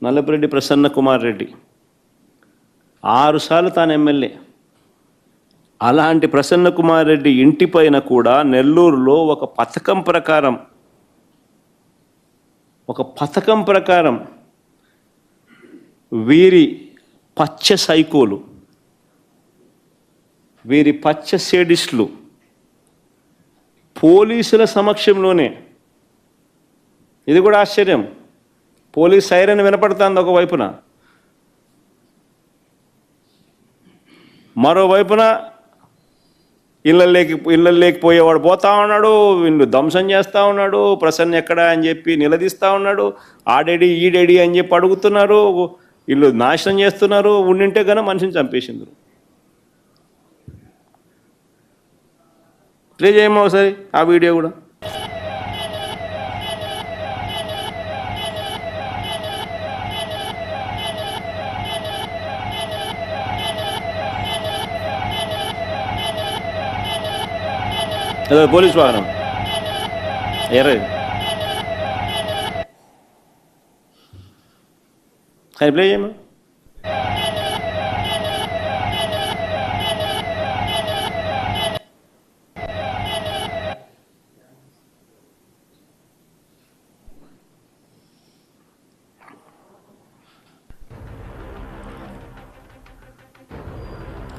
నల్లపురెడ్డి ప్రసన్న కుమార్ రెడ్డి 6 సార్లు తాను ఎమ్మెల్యే. అలాంటి ప్రసన్న కుమార్ రెడ్డి ఇంటిపైన కూడా నెల్లూరులో ఒక పథకం ప్రకారం వీరి పచ్చ సైకోలు, వీరి పచ్చ సేడిస్టులు పోలీసుల సమక్షంలోనే, ఇది కూడా ఆశ్చర్యం, పోలీస్ సైరన్ వినపడుతుంది ఒకవైపున, మరోవైపున ఇళ్ళల్లోకి పోయేవాడు పోతా ఉన్నాడు, వీళ్ళు ధ్వంసం చేస్తూ ఉన్నాడు, ప్రసన్న ఎక్కడా అని చెప్పి నిలదీస్తూ ఉన్నాడు, ఆడేడి ఈడేడి అని చెప్పి అడుగుతున్నారు, వీళ్ళు నాశనం చేస్తున్నారు, ఉండింటే కన్నా మనిషిని చంపేసిండ్రు. ప్లే చేయమో ఒకసారి ఆ వీడియో కూడా. అదే పోలీస్ వాహనం ఎర్ర ప్లే చేయమా.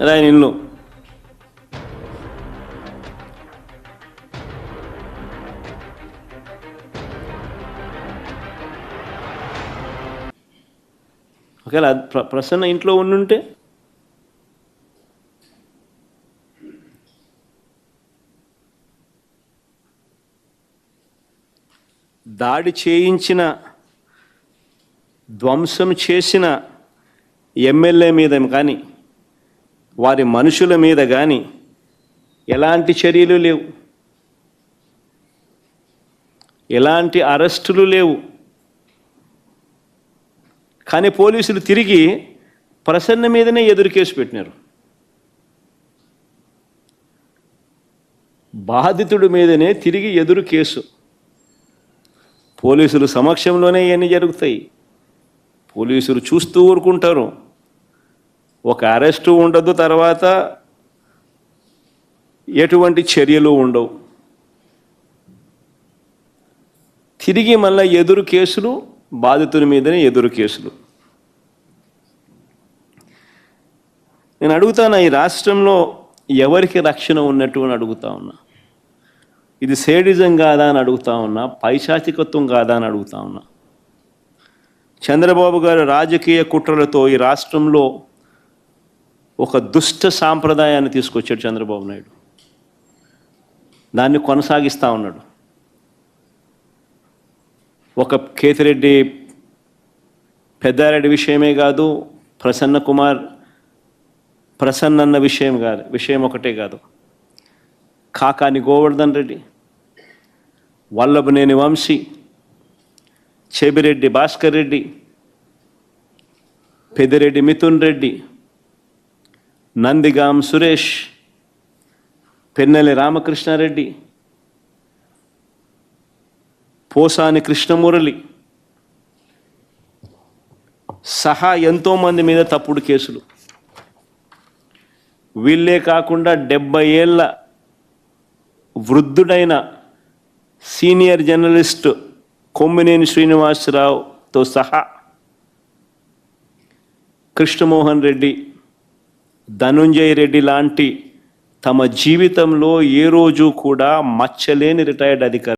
అదే ఆయన ఇల్లు. ఒకవేళ ప్రసన్న ఇంట్లో ఉండుంటే దాడి చేయించిన, ధ్వంసం చేసిన ఎమ్మెల్యే మీద కానీ వారి మనుషుల మీద కానీ ఎలాంటి చర్యలు లేవు, ఎలాంటి అరెస్టులు లేవు. కానీ పోలీసులు తిరిగి ప్రసన్న మీదనే ఎదురు కేసు పెట్టినారు. బాధితుడి మీదనే తిరిగి ఎదురు కేసు. పోలీసులు సమక్షంలోనే ఇవన్నీ జరుగుతాయి. పోలీసులు చూస్తూ ఊరుకుంటారు. ఒక అరెస్టు ఉండదు, తర్వాత ఎటువంటి చర్యలు ఉండవు. తిరిగి మళ్ళీ ఎదురు కేసులు, బాధితుని మీదనే ఎదురు కేసులు. నేను అడుగుతాను, ఈ రాష్ట్రంలో ఎవరికి రక్షణ ఉన్నట్టు అని అడుగుతా ఉన్నా. ఇది సేడిజం కాదా అని అడుగుతా ఉన్నా, పైశాచికత్వం కాదా అని అడుగుతా ఉన్నా. చంద్రబాబు గారు రాజకీయ కుట్రలతో ఈ రాష్ట్రంలో ఒక దుష్ట సాంప్రదాయాన్ని తీసుకొచ్చాడు చంద్రబాబు నాయుడు. దాన్ని కొనసాగిస్తూ ఉన్నాడు. ఒక కేతిరెడ్డి పెద్దారెడ్డి విషయమే కాదు, ప్రసన్న అన్న విషయం ఒకటే కాదు, కాకాని గోవర్ధన్ రెడ్డి, వల్లభనేని వంశీ, చెబిరెడ్డి భాస్కర్ రెడ్డి, పెద్దిరెడ్డి మిథున్ రెడ్డి, నందిగాం సురేష్, పెన్నెల రామకృష్ణారెడ్డి, పోసాని కృష్ణమురళి సహా ఎంతోమంది మీద తప్పుడు కేసులు. వీళ్ళే కాకుండా 70 ఏళ్ళ వృద్ధుడైన సీనియర్ జర్నలిస్ట్ కొమ్మినేని శ్రీనివాసరావుతో సహా కృష్ణమోహన్ రెడ్డి, ధనుంజయ రెడ్డి లాంటి తమ జీవితంలో ఏ రోజు కూడా మచ్చలేని రిటైర్డ్ అధికారి